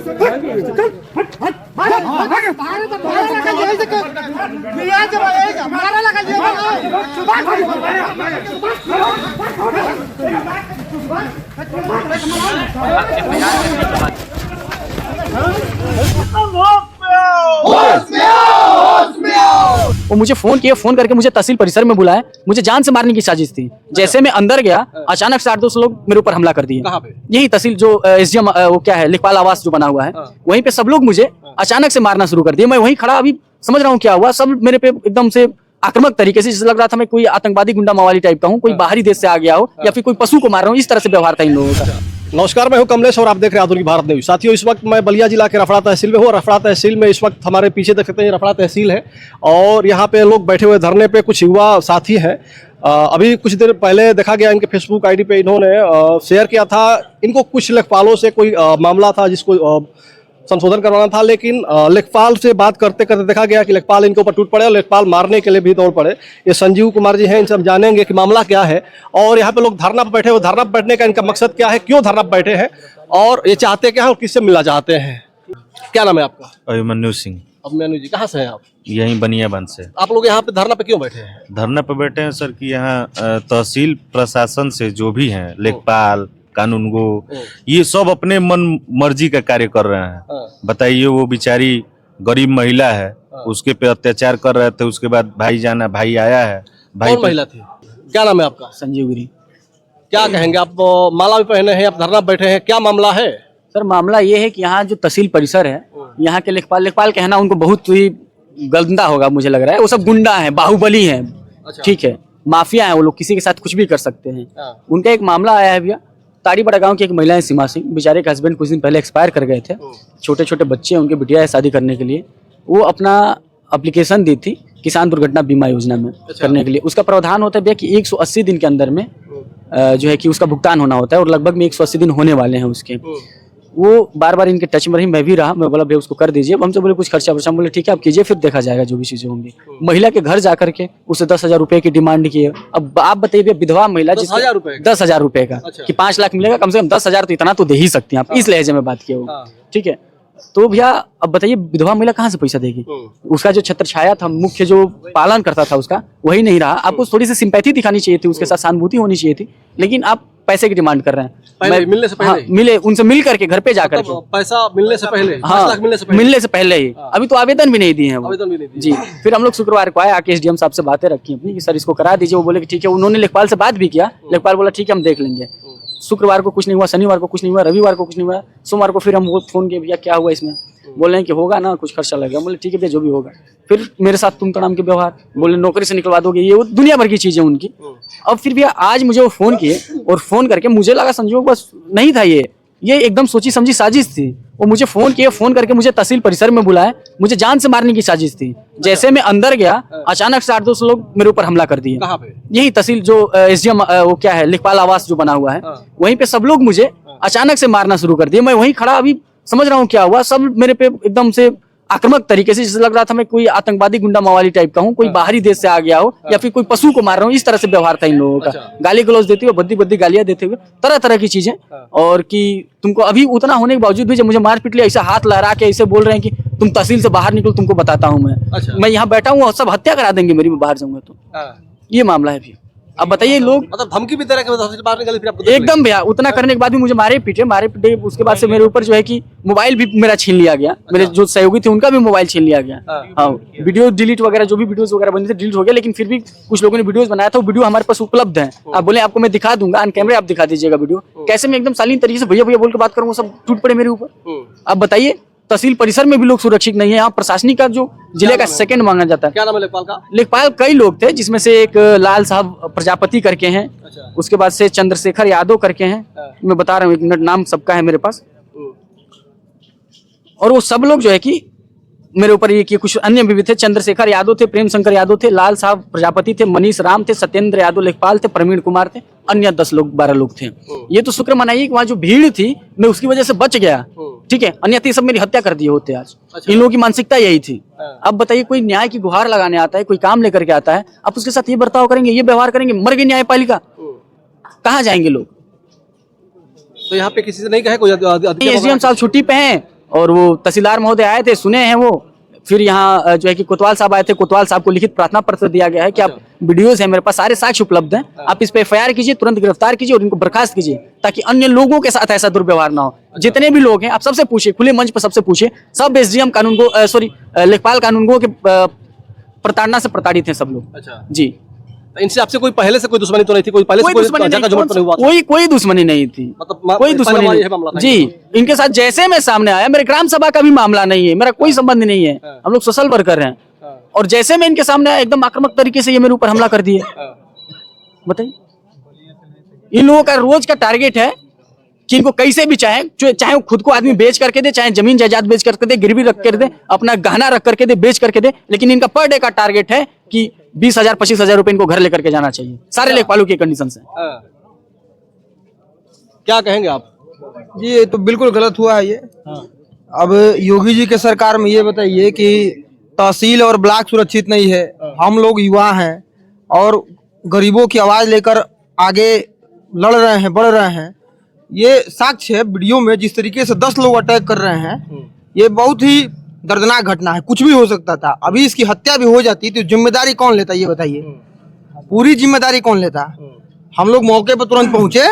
वो मुझे फोन किया, फोन करके मुझे तहसील परिसर में बुलाया, मुझे जान से मारने की साजिश थी। जैसे मैं अंदर गया, अचानक से 8-10 लोग मेरे ऊपर हमला कर दिए। कहाँ पे? यही तहसील जो एसडीएम वो क्या है लेखपाल आवास जो बना हुआ है, वहीं पे सब लोग मुझे अचानक से मारना शुरू कर दिए। मैं वहीं खड़ा अभी समझ रहा हूँ क्या हुआ। सब मेरे पे एकदम से आक्रामक तरीके से, जैसे लग रहा था मैं कोई आतंकवादी गुंडा मवाली टाइप का हूँ, कोई बाहरी देश से आ गया हो या फिर कोई पशु को मार रहा हूँ। इस तरह से व्यवहार था इन लोगों का। नमस्कार, मैं हूं कमलेश और आप देख रहे हैं आधुनिक भारत न्यूज। साथियों, इस वक्त मैं बलिया जिला के रफड़ा तहसील में हूँ। रफड़ा तहसील में इस वक्त हमारे पीछे देख सकते हैं रफड़ा तहसील है और यहाँ पे लोग बैठे हुए धरने पे, कुछ युवा साथी हैं। अभी कुछ देर पहले देखा गया इनके फेसबुक आईडी पे इन्होंने शेयर किया था, इनको कुछ लेखपालों से कोई मामला था जिसको संशोधन करवाना था, लेकिन लेखपाल से बात करते करते देखा गया कि लेखपाल इनके ऊपर टूट पड़े और लेखपाल मारने के लिए भी दौड़ पड़े। ये संजीव कुमार जी हैं, इनसे हम जानेंगे कि मामला क्या है और यहाँ पे लोग धरना पर बैठे हुए, धरना पर बैठने का इनका मकसद क्या है, क्यों धरना पर बैठे हैं और ये चाहते क्या है और किससे मिलना चाहते हैं। क्या नाम है आपका? अभिमन्यु सिंह। अभिमन्यु जी, कहाँ से हैं आप? यहीं बनियाबंद से। आप लोग यहाँ पे धरना पे क्यों बैठे हैं? धरना पे बैठे हैं सर कि यहाँ तहसील प्रशासन से जो भी हैं, लेखपाल, कानूनगो, ये सब अपने मन मर्जी का कार्य कर रहे हैं। बताइए, वो बेचारी गरीब महिला है, उसके पे अत्याचार कर रहे थे, उसके बाद भाई आया है। कौन महिला थी? क्या नाम है आपका? संजीव गिरी। क्या कहेंगे आप? माला भी पहने हैं, आप धरना बैठे हैं, क्या मामला है? सर, मामला ये है कि यहाँ जो तहसील परिसर है, यहाँ के लेखपाल कहना उनको बहुत ही गंदा होगा मुझे लग रहा है। वो सब गुंडा है, बाहुबली है, ठीक है, माफिया है। वो लोग किसी के साथ कुछ भी कर सकते हैं। उनका एक मामला आया है भैया। ताड़ीबड़ा गांव की एक महिला है सीमा सिंह, बेचारे के हस्बैंड कुछ दिन पहले एक्सपायर कर गए थे। छोटे छोटे बच्चे हैं, उनके बिटिया है शादी करने के लिए। वो अपना एप्लीकेशन दी थी किसान दुर्घटना बीमा योजना में करने के लिए। उसका प्रावधान होता है भैया कि 180 दिन के अंदर में जो है कि उसका भुगतान होना होता है और लगभग में 180 दिन होने वाले हैं उसके। वो बार बार इनके टच में रही, मैं भी रहा। मैं बोला भैया उसको कर दीजिए। हमसे बोले कुछ खर्चा वर्चा, बोले ठीक है आप कीजिए, फिर देखा जाएगा जो भी चीजें होंगी। महिला के घर जाकर के उसे 10,000 रुपए की डिमांड की है। अब आप बताइए, विधवा महिला 10,000 रुपए 10,000 रुपए का कि 5 लाख मिलेगा, कम से कम 10,000 तो इतना तो दे ही सकती हैं आप। इस लहजे में बात किया वो, ठीक है। तो भैया अब बताइए, विधवा महिला कहाँ से पैसा देगी? उसका जो छत्र छाया था, मुख्य जो पालन करता था उसका, वही नहीं रहा। आपको थोड़ी सी सिंपैथी दिखानी चाहिए थी, उसके साथ सहानुभूति होनी चाहिए थी, लेकिन आप पैसे की डिमांड कर रहे हैं। मिलने से पहले? हाँ, मिले उनसे, मिल करके घर पे जाकर के। पैसा मिलने से पहले? हाँ, 5 लाख मिलने से पहले ही। अभी तो आवेदन भी नहीं दिए हैं वो। आवेदन भी नहीं दिए। जी, फिर हम लोग शुक्रवार को आए, आके एसडीएम साहब से बातें रखी अपनी कि सर इसको करा दीजिए। वो बोले कि ठीक है। उन्होंने लेखपाल से बात भी किया, लेखपाल बोला ठीक है हम देख लेंगे। शुक्रवार को कुछ नहीं हुआ, शनिवार को कुछ नहीं हुआ, रविवार को कुछ नहीं हुआ, सोमवार को फिर हम वो फोन किए, भैया क्या हुआ इसमें? बोल रहे हैं कि होगा ना, कुछ खर्चा लगेगा। बोले ठीक है भैया जो भी होगा। फिर मेरे साथ तुम तड़ाम के व्यवहार, बोले नौकरी से निकलवा दोगे, ये वो दुनिया भर की चीजें उनकी। अब फिर भैया आज मुझे वो फोन किए और फोन करके मुझे लगा संजोग बस नहीं था, ये एकदम सोची समझी साजिश थी। वो मुझे फोन किए, फोन करके मुझे तहसील परिसर में बुलाया, मुझे जान से मारने की साजिश थी। जैसे मैं अंदर गया, अचानक से 8-10 लोग मेरे ऊपर हमला कर दिए। कहाँ पे? यही यही तहसील जो एसडीएम वो क्या है लेखपाल आवास जो बना हुआ है, वहीं पे सब लोग मुझे अचानक से मारना शुरू कर दिए। मैं वहीं खड़ा अभी समझ रहा हूँ क्या हुआ। सब मेरे पे एकदम से आक्रामक तरीके से, जैसे लग रहा था मैं कोई आतंकवादी गुंडा मवाली टाइप का हूँ, कोई बाहरी देश से आ गया हो या फिर कोई पशु को मार रहा हूँ। इस तरह से व्यवहार था इन लोगों का। गाली गलौज देते हुए, बद्दी गालियां देते हुए, तरह तरह की चीजें। और कि तुमको अभी उतना होने के बावजूद भी जब मुझे मार पीट लिया, ऐसा हाथ लहरा के ऐसे बोल रहे हैं कि तुम तहसील से बाहर निकलो, तुमको बताता हूँ मैं यहाँ बैठा हूँ और सब हत्या करा देंगे मेरी, मैं बाहर जाऊंगा तो। ये मामला है भैया। अब बताइए, लोग मतलब धमकी भी दे रहे हैं कि तहसील बाहर निकले, फिर आपको एकदम भैया उतना करने के बाद भी मुझे मारे पीटे। उसके बाद से मेरे ऊपर जो है कि मोबाइल भी मेरा छीन लिया गया। मेरे जो सहयोगी थे उनका भी मोबाइल छीन लिया गया। हाँ, वीडियो डिलीट वगैरह, जो भी वीडियोस वगैरह बने थे डिलीट हो गया। लेकिन फिर भी कुछ लोगों ने वीडियोस बनाया था, वो वीडियो हमारे पास उपलब्ध है। आप बोले आपको मैं दिखा दूंगा, ऑन कैमरे आप दिखा दीजिएगा वीडियो। कैसे मैं एकदम शालीन तरीके से भैया भैया बोल के बात करूँ, सब टूट पड़े मेरे ऊपर। अब बताइए, तहसील परिसर में भी लोग सुरक्षित नहीं है। यहाँ प्रशासनिक का जो जिले का सेकंड मांगा जाता है। क्या नाम है लेखपाल का? लेखपाल कई लोग थे, जिसमें से एक लाल साहब प्रजापति करके हैं। उसके बाद से चंद्रशेखर यादव करके हैं। मैं बता रहा हूँ, एक मिनट, नाम सबका है मेरे पास। और वो सब लोग जो है कि मेरे ऊपर ये कि कुछ अन्य भी थे। चंद्रशेखर यादव थे, प्रेम शंकर यादव थे, लाल साहब प्रजापति थे, मनीष राम थे, सत्येंद्र यादव लेखपाल थे, प्रवीण कुमार थे, अन्य 12 लोग थे। ये तो शुक्र मनाइए कि वहाँ जो भीड़ थी मैं उसकी वजह से बच गया, ठीक है। अन्यथा सब मेरी हत्या कर दिए होते आज। इन लोगों की मानसिकता यही थी। अब बताइए, कोई न्याय की गुहार लगाने आता है, कोई काम लेकर के आता है, आप उसके साथ ये बर्ताव करेंगे, ये व्यवहार करेंगे, मर गई न्यायपालिका, कहाँ जाएंगे लोग? तो यहाँ पे किसी से नहीं कहे कोई? एसडीएम साहब छुट्टी पे हैं और वो तहसीलदार महोदय आए थे, सुने हैं वो। फिर यहाँ जो है कि कोतवाल साहब आए थे, कोतवाल साहब को लिखित प्रार्थना पत्र दिया गया है कि आप वीडियोज है मेरे पास, सारे साक्ष्य उपलब्ध हैं, आप इस पे एफआईआर कीजिए, तुरंत गिरफ्तार कीजिए और इनको बर्खास्त कीजिए, ताकि अन्य लोगों के साथ ऐसा दुर्व्यवहार ना हो। जितने भी लोग हैं आप सबसे पूछिए, खुले मंच पर सबसे पूछिए, सब एसडीएम कानूनगो लेखपाल कानूनगो के प्रताड़ना से प्रताड़ित हैं सब लोग। अच्छा जी, इनसे आपसे कोई पहले से कोई दुश्मनी तो नहीं थी? कोई पहले से कोई दुश्मनी नहीं, झगड़ा तो नहीं हुआ था? कोई दुश्मनी नहीं थी, मतलब कोई दुश्मनी पहला नहीं ये मामला था जी। इनके साथ जैसे मैं सामने आया, मेरे ग्राम सभा का भी मामला नहीं है, मेरा कोई संबंध नहीं है, हम लोग सोशल वर्कर हैं। और जैसे मैं इनके सामने आया, एकदम आक्रामक तरीके से ये मेरे ऊपर हमला कर दिए। बताइए, इन लोगों का रोज का टारगेट है कि इनको कैसे भी चाहे वो खुद को आदमी बेच करके दे, चाहे जमीन जायदाद बेच करके दे, गिरवी रख कर दे, अपना गहना रख करके दे, बेच करके दे, लेकिन इनका पर डे का टारगेट है कि 20,000 25,000 रुपए इनको घर लेकर के जाना चाहिए। सारे लेखपालों की कंडीशन है। क्या कहेंगे आप? जी ये तो बिल्कुल गलत हुआ है ये। अब योगी जी के सरकार में ये बताइए कि तहसील और ब्लॉक सुरक्षित नहीं है, हम लोग युवा हैं और गरीबों की आवाज लेकर आगे लड़ रहे हैं, बढ़ रहे हैं। ये साक्ष्य है वीडियो में, जिस तरीके से 10 लोग अटैक कर रहे हैं, ये बहुत ही दर्दनाक घटना है। कुछ भी हो सकता था, अभी इसकी हत्या भी हो जाती तो जिम्मेदारी कौन लेता ये बताइए? पूरी जिम्मेदारी कौन लेता? हम लोग मौके पर तुरंत पहुंचे,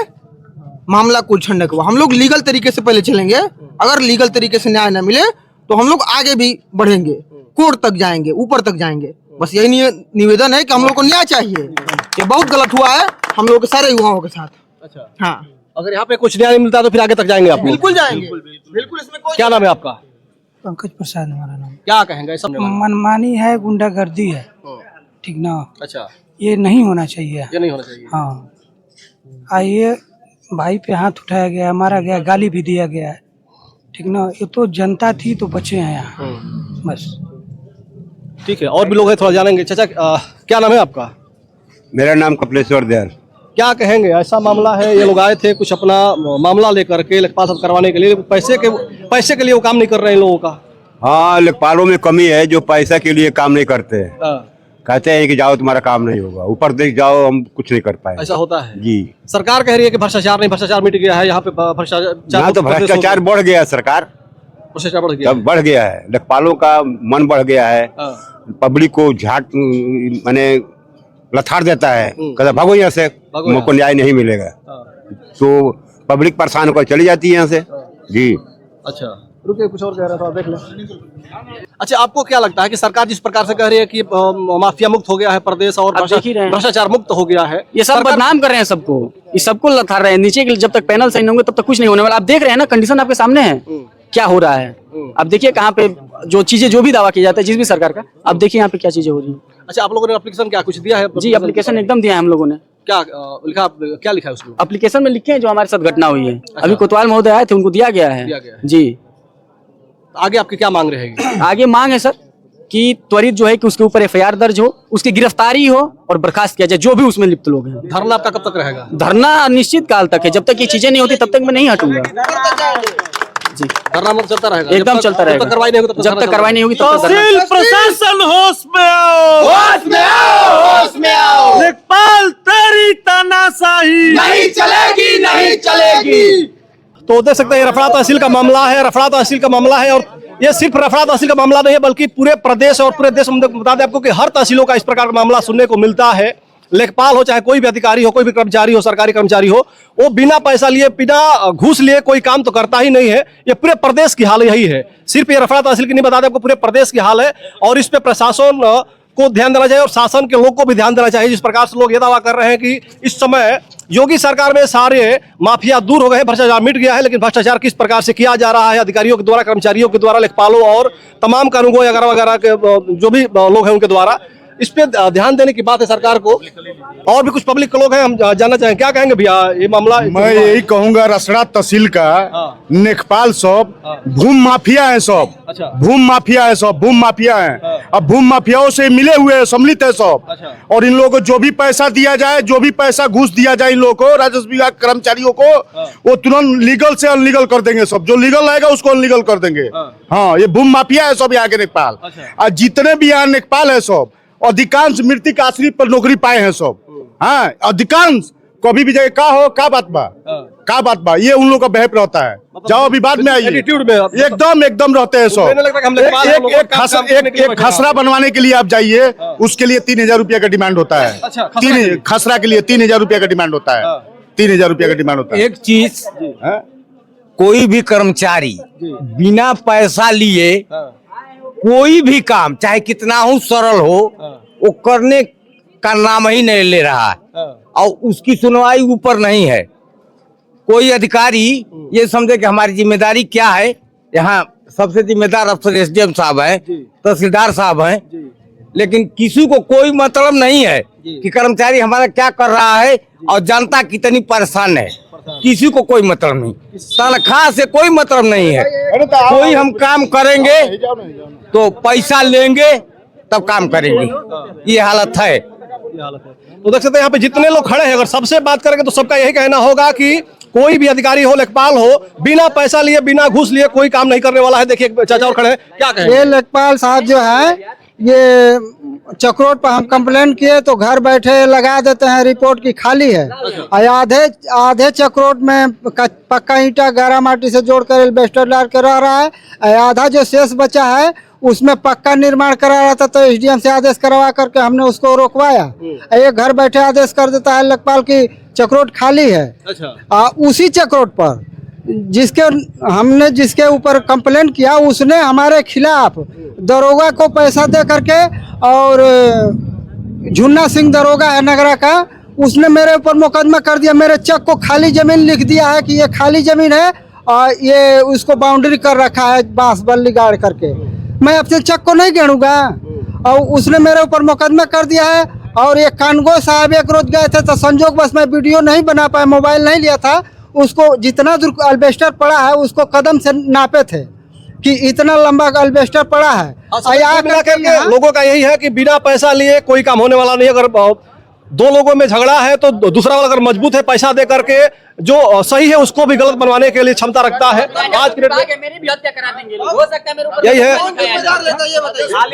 मामला कुल ठंडक हुआ। हम लोग लीगल तरीके से पहले चलेंगे, अगर लीगल तरीके से न्याय न मिले तो हम लोग आगे भी बढ़ेंगे, कोर्ट तक जाएंगे, ऊपर तक जाएंगे। बस यही निवेदन है कि हम लोग को न्याय चाहिए। ये बहुत गलत हुआ है हम लोग के सारे युवाओं के साथ। अच्छा, हाँ अगर यहाँ पे कुछ न्याय नहीं मिलता तो फिर आगे तक जाएंगे आप लोग? बिल्कुल जाएंगे, बिल्कुल। इसमें कोई क्या नाम है आपका? पंकज प्रसाद हमारा नाम। क्या कहेंगे सब? मनमानी है, गुंडागर्दी है, ठीक ना? अच्छा, ये नहीं होना चाहिए। ये नहीं होना चाहिए। हाँ, आइए, भाई पे हाथ उठाया गया, मारा गया, गाली भी दिया गया है, ठीक ना? ये तो जनता थी तो बचे हैं यहाँ, बस। ठीक है, और भी लोग हैं, थोड़ा जानेंगे। चाचा क्या नाम है आपका? मेरा नाम कपिलेश्वर दयाल। क्या कहेंगे? ऐसा मामला है, ये लोग आए थे कुछ अपना मामला लेकर के लेखपाल साहब करवाने के लिए, पैसे के लिए वो काम नहीं कर रहे हैं इन लोगों का। हाँ, लेखपालों में कमी है जो पैसा के लिए काम नहीं करते हैं। कहते हैं कि जाओ तुम्हारा काम नहीं होगा, ऊपर देख जाओ हम कुछ नहीं कर पाए। ऐसा होता है जी। सरकार कह रही है कि भ्रष्टाचार नहीं, भ्रष्टाचार मिट गया है यहाँ पे। भ्रष्टाचार तो भ्रष्टाचार बढ़ गया है, सरकार भ्रष्टाचार बढ़ गया, बढ़ गया है। लेखपालों का मन बढ़ गया है, पब्लिक को झाट माने लथाड़ देता है, कहता भागो यहाँ से, मुझको न्याय नहीं मिलेगा, तो पब्लिक परेशान होकर चली जाती है यहाँ से। जी। अच्छा, रुकिए, कुछ और कह रहा था, देख लें। अच्छा, आपको क्या लगता है कि सरकार जिस प्रकार से कह रही है कि माफिया मुक्त हो गया है प्रदेश और भ्रष्टाचार मुक्त हो गया है, ये सब बदनाम कर रहे हैं सबको, ये सबको लथाड़ रहे हैं। नीचे के जब तक पैनल सही नहीं होंगे तब तक कुछ नहीं होने वाला। आप देख रहे हैं ना, कंडीशन आपके सामने है, क्या हो रहा है। आप देखिए कहाँ पे जो चीजें, जो भी दावा किया जाता है जिस भी सरकार का, आप देखिए यहाँ पे क्या चीजें हो रही है। अच्छा, आप लोगों ने एप्लीकेशन क्या कुछ दिया है? जी, एप्लीकेशन एकदम दिया है हम लोगों ने। क्या लिखा? क्या लिखा है उसमें? एप्लीकेशन में लिखे हैं जो हमारे साथ घटना हुई है। अभी कोतवाल महोदय आए थे, उनको दिया गया है। जी। आगे आपकी क्या मांग रहेगी? आगे मांग है सर कि त्वरित जो है कि उसके ऊपर एफआईआर दर्ज हो, उसकी गिरफ्तारी हो और बर्खास्त किया जाए जो भी उसमें लिप्त लोग हैं। धरना आपका कब तक रहेगा? धरना अनिश्चित काल तक है, जब तक ये चीजें नहीं होती तब तक मैं नहीं हटूंगा। जी, धरना मतलब चलता रहेगा, एकदम चलता रहेगा। जब तक कार्रवाई नहीं होगी जब तक कार्रवाई नहीं होगी तब तक तहसील प्रशासन होश में आओ, होश में आओ, होश में आओ। लेखपाल तेरी तानाशाही नहीं चलेगी, नहीं चलेगी। तो देख सकते हैं, रफड़ा तहसील का मामला है, रफड़ा तहसील का मामला है। और ये सिर्फ रफड़ा तहसील का मामला नहीं है, बल्कि पूरे प्रदेश और पूरे देश में बता दें आपको कि हर तहसीलों का इस प्रकार का मामला सुनने को मिलता है। लेखपाल हो, चाहे कोई भी अधिकारी हो, कोई भी कर्मचारी हो, सरकारी कर्मचारी हो, वो बिना पैसा लिए, बिना घूस लिए कोई काम तो करता ही नहीं है। ये पूरे प्रदेश की हाल यही है, सिर्फ ये रफड़ा तहसील की नहीं, बता दें आपको पूरे प्रदेश की हाल है। और इस पे प्रशासन को ध्यान देना चाहिए और शासन के लोग को भी ध्यान देना चाहिए। जिस प्रकार से लोग ये दावा कर रहे हैं कि इस समय योगी सरकार में सारे माफिया दूर हो गए, भ्रष्टाचार मिट गया है, लेकिन भ्रष्टाचार किस प्रकार से किया जा रहा है अधिकारियों के द्वारा, कर्मचारियों के द्वारा, लेखपालों और तमाम कानूनगो वगैरह वगैरह के जो भी लोग हैं उनके द्वारा, इस पे ध्यान देने की बात है सरकार को। और भी कुछ पब्लिक के लोग हैं, हम जानना चाहेंगे क्या कहेंगे भैया ये मामला? मैं यही कहूंगा, रसड़ा तहसील का लेखपाल सब भूम माफिया है, सब भूम माफिया है, सब भूम माफिया है। अब भूम माफियाओं से मिले हुए सम्मिलित है सब। और इन लोगों को जो भी पैसा दिया जाए, जो भी पैसा घूस दिया जाए इन लोगों को, राजस्व विभाग कर्मचारियों को, वो तुरंत लीगल से अनलीगल कर देंगे। सब जो लीगल रहेगा उसको अनलीगल कर देंगे। हाँ, ये भूम माफिया है सब यहाँ के लेखपाल। और जितने भी यहाँ लेखपाल है सब अधिकांश मृत्यु का आश्रित पर नौकरी पाए हैं सब। हाँ, अधिकांश कभी भी जगह का हो, का बात बा। का बात बा, ये उन लोगों का बहप रहता है। जाओ अभी बाद में आइए, एटीट्यूड में एकदम रहते हैं सब। मुझे नहीं लगता कि हम लेखपाल हैं, लोगों को काम करने के लिए एक खसरा बनवाने के लिए आप जाइए, उसके लिए 3,000 रुपया का डिमांड होता है। अच्छा, खसरा के लिए? खसरा के लिए 3,000 रुपया का डिमांड होता है। 3,000 रुपया का डिमांड होता है। एक चीज, कोई भी कर्मचारी बिना पैसा लिए कोई भी काम चाहे कितना हो सरल हो वो करने का नाम ही नहीं ले रहा है और उसकी सुनवाई ऊपर नहीं है। कोई अधिकारी ये समझे कि हमारी जिम्मेदारी क्या है, यहाँ सबसे जिम्मेदार अफसर एसडीएम साहब हैं, तहसीलदार साहब हैं, लेकिन किसी को कोई मतलब नहीं है कि कर्मचारी हमारा क्या कर रहा है और जनता कितनी परेशान है। किसी को कोई मतलब नहीं, तनख्वाह से कोई मतलब नहीं है। कोई हम काम करेंगे तो पैसा लेंगे तब काम करेंगे, ये हालत है। तो देख सकते हैं यहाँ पे जितने लोग खड़े हैं, अगर सबसे बात करेंगे तो सबका यही कहना होगा कि कोई भी अधिकारी हो, लेखपाल हो, बिना पैसा लिए बिना घूस लिए कोई काम नहीं करने वाला है। देखिए चाचा और खड़े हैं, क्या कहेंगे? ये लेखपाल साहब जो है, ये चक्रोट पर हम कंप्लेन किए तो घर बैठे लगा देते हैं रिपोर्ट की खाली है। आधे चक्रोट में पक्का ईंटा गारा माटी से जोड़कर एल्बेस्टर डाल के रह रहा है। आधा जो शेष बचा है उसमें पक्का निर्माण करा रहा था, तो एसडीएम से आदेश करवा करके हमने उसको रोकवाया। ये घर बैठे आदेश कर देता है लेखपाल की चक्रोट खाली है। उसी चक्रोट पर जिसके ऊपर कंप्लेंट किया उसने हमारे खिलाफ दरोगा को पैसा दे करके, और झुन्ना सिंह दरोगा है नगरा का, उसने मेरे ऊपर मुकदमा कर दिया। मेरे चेक को खाली जमीन लिख दिया है कि ये खाली जमीन है और ये उसको बाउंड्री कर रखा है बांस बल्ली गाड़ करके। मैं अपने चेक को नहीं गिनूंगा, और उसने मेरे ऊपर मुकदमा कर दिया है। और ये कानगो साहब एक रोज गए थे तो संजोग बस मैं वीडियो नहीं बना पाया, मोबाइल नहीं लिया था, उसको जितना दूर अल्बेस्टर पड़ा है उसको कदम से नापे थे कि इतना लंबा अल्बेस्टर पड़ा है। लोगों का यही है कि बिना पैसा लिए कोई काम होने वाला नहीं। अगर दो लोगों में झगड़ा है तो दूसरा वाला अगर मजबूत है, पैसा दे करके जो सही है उसको भी गलत बनवाने के लिए क्षमता रखता है। आज मेरी भी हत्या करा देंगे लोग। हो सकता है मेरे ऊपर यही है,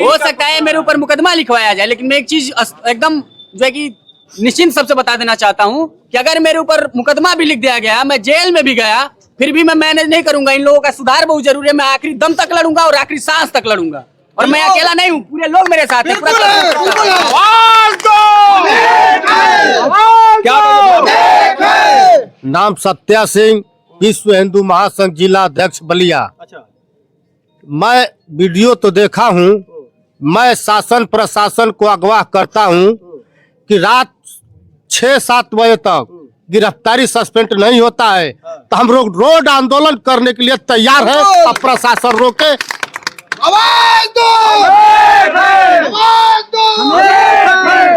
हो सकता है मेरे ऊपर मुकदमा लिखवाया जाए, लेकिन मैं एक चीज एकदम जो है कि निश्चिंत सबसे बता देना चाहता हूँ कि अगर मेरे ऊपर मुकदमा भी लिख दिया गया, मैं जेल में भी गया, फिर भी मैं मैनेज नहीं करूंगा। इन लोगों का सुधार बहुत जरूरी है। मैं आखिरी दम तक लड़ूंगा और आखिरी सांस तक लड़ूंगा, और मैं अकेला नहीं हूँ, पूरे लोग मेरे साथ हैं। नाम सत्या सिंह, विश्व हिंदू महासंघ जिला अध्यक्ष बलिया। मैं वीडियो तो देखा हूँ, मैं शासन प्रशासन को अगवा करता हूँ कि रात 6-7 बजे तक गिरफ्तारी सस्पेंड नहीं होता है तो हम लोग रोड आंदोलन करने के लिए तैयार हैं। अब प्रशासन रोके। आवाज दो! आवाज दो!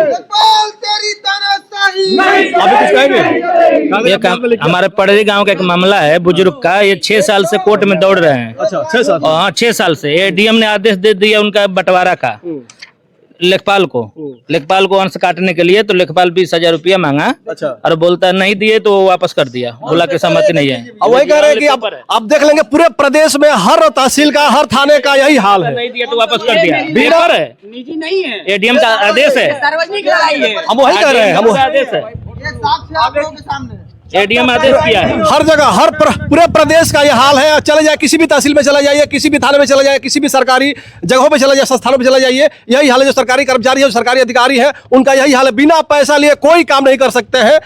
लेखपाल तेरी तानाशाही! अभी कुछ कहेंगे? ये हमारे पड़री गांव का एक मामला है, बुजुर्ग का। ये 6 साल से कोर्ट में दौड़ रहे हैं। अच्छा, 6 साल? हाँ, 6 साल से। एडीएम ने आदेश दे दिया उनका बंटवारा का लेखपाल को अंश काटने के लिए, तो लेखपाल 20,000 रुपया मांगा। अच्छा। और बोलता नहीं दिए तो वापस कर दिया, बोला कि सहमति नहीं है। अब वही कह रहे हैं कि अब देख लेंगे पूरे प्रदेश में हर तहसील का, हर थाने का यही हाल है। नहीं दिया तो वापस कर दिया। पेपर है, निजी नहीं है, एडीएम का आदेश है, सार्वजनिक लड़ाई है। हम वही कह रहे हैं, हम आदेश है, ये साक्ष्य आप लोगों के सामने है। एडीएम आदेश किया है। हर जगह पूरे प्रदेश का ये हाल है। चले जाए किसी भी तहसील में चला जाइए, किसी भी थाने में चला जाए, किसी भी सरकारी जगहों पे चला जाए, संस्थानों पे चला जाइए, यही हाल है। जो सरकारी कर्मचारी है, जो सरकारी अधिकारी है, उनका यही हाल है। बिना पैसा लिए कोई काम नहीं कर सकते हैं।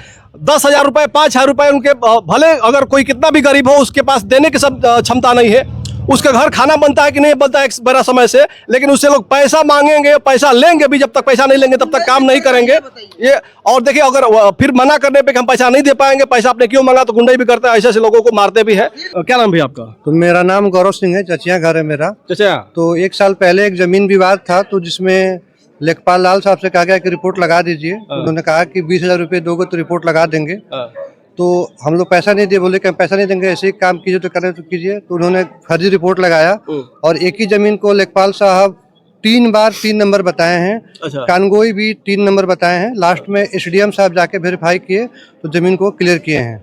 10,000 रुपए, 5,000 रुपए उनके भले अगर कोई कितना भी गरीब हो उसके पास देने की सब क्षमता नहीं है। उसके घर खाना बनता है कि नहीं बनता है एक बड़ा समय से, लेकिन उससे लोग पैसा मांगेंगे, पैसा लेंगे भी। जब तक पैसा नहीं लेंगे तब तक काम नहीं करेंगे ये। और देखिए, अगर फिर मना करने पे कि हम पैसा नहीं दे पाएंगे, पैसा आपने क्यों मांगा, तो गुंडाई भी करते हैं, ऐसे लोगों को मारते भी है। क्या नाम भैया आपका? तो मेरा नाम गौरव सिंह है, चचिया घर है मेरा। चचा, तो 1 साल पहले एक जमीन विवाद था, तो जिसमें लेखपाल लाल साहब से कहा गया कि रिपोर्ट लगा दीजिए। उन्होंने कहा कि 20,000 रुपये दोगे तो रिपोर्ट लगा देंगे। तो हम लोग पैसा नहीं दिए, बोले कि हम पैसा नहीं देंगे, ऐसे ही काम कीजिए तो करें तो कीजिए। तो उन्होंने फर्जी रिपोर्ट लगाया और एक ही जमीन को लेखपाल साहब 3 बार 3 नंबर बताए हैं। अच्छा। कानगोई भी 3 नंबर बताए हैं। लास्ट में एसडीएम साहब जाके वेरीफाई किए तो जमीन को क्लियर किए हैं।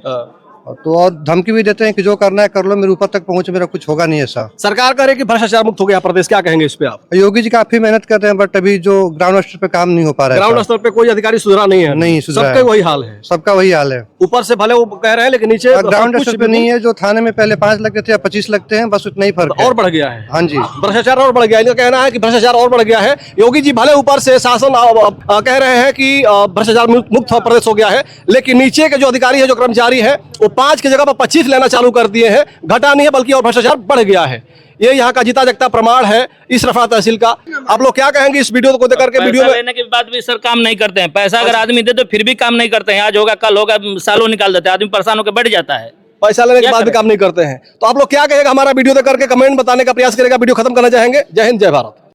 तो और धमकी भी देते हैं कि जो करना है कर लो, मेरे ऊपर तक पहुंचे, मेरा कुछ होगा नहीं ऐसा। सरकार कह रही है कि भ्रष्टाचार मुक्त हो गया प्रदेश, क्या कहेंगे इस पे आप? योगी जी काफी मेहनत कर रहे हैं, बट अभी जो ग्राउंड स्तर पे काम नहीं हो पा रहा है। ग्राउंड स्तर पे कोई अधिकारी सुधरा नहीं है, नहीं सुधरा सबका है। वही हाल है, सबका वही हाल है। ऊपर से भले वो कह रहे हैं लेकिन नीचे ग्राउंड स्तर पे नहीं है। जो थाने में पहले 5 लगते थे या 25 लगते हैं, बस उतना ही फर्क है। और बढ़ गया है। हाँ जी, भ्रष्टाचार और बढ़ गया। इनका कहना है कि भ्रष्टाचार और बढ़ गया है। योगी जी भले ऊपर से शासन कह रहे हैं कि भ्रष्टाचार मुक्त प्रदेश हो गया है, लेकिन नीचे के जो अधिकारी है, जो कर्मचारी है, वो 5 की जगह पर 25 लेना चालू कर दिए हैं। घटा नहीं है बल्कि और भ्रष्टाचार बढ़ गया है। ये यहाँ का जीता जागता प्रमाण है इस रफड़ा तहसील का। आप लोग क्या कहेंगे इस वीडियो को देख के? वीडियो में लेने के बाद भी सर काम नहीं करते हैं। पैसा अगर आदमी दे तो फिर भी काम नहीं करते हैं। आज होगा कल होगा, सालों निकाल देते हैं, आदमी परेशान होकर बैठ जाता है। पैसा लेने के क्या बाद भी करें? काम नहीं करते हैं। तो आप लोग क्या कहेगा? हमारा वीडियो देख करके कमेंट बताने का प्रयास करेगा। वीडियो खत्म करना चाहेंगे। जय हिंद, जय भारत।